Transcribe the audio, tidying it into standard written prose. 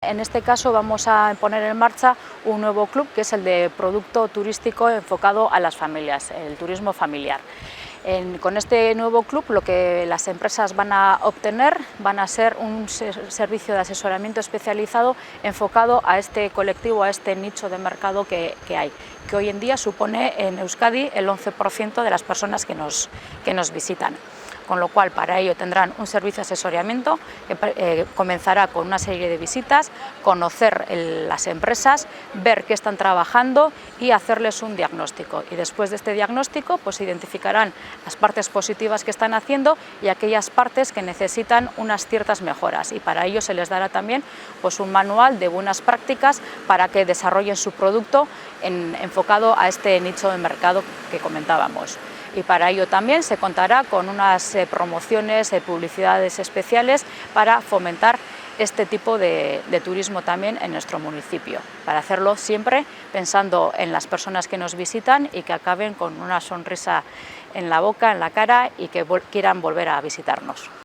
en este caso vamos a poner en marcha un nuevo club que es el de producto turístico enfocado a las familias, el turismo familiar. Con este nuevo club lo que las empresas van a obtener van a ser un servicio de asesoramiento especializado enfocado a este colectivo, a este nicho de mercado que hay, que hoy en día supone en Euskadi el 11% de las personas que nos visitan. Con lo cual, para ello tendrán un servicio de asesoramiento que comenzará con una serie de visitas, conocer las empresas, ver qué están trabajando y hacerles un diagnóstico. Y después de este diagnóstico, pues identificarán las partes positivas que están haciendo y aquellas partes que necesitan unas ciertas mejoras. Y para ello se les dará también pues, un manual de buenas prácticas para que desarrollen su producto enfocado a este nicho de mercado que comentábamos. Y para ello también se contará con unas promociones, publicidades especiales para fomentar este tipo de turismo también en nuestro municipio, para hacerlo siempre pensando en las personas que nos visitan y que acaben con una sonrisa en la boca, en la cara y que quieran volver a visitarnos.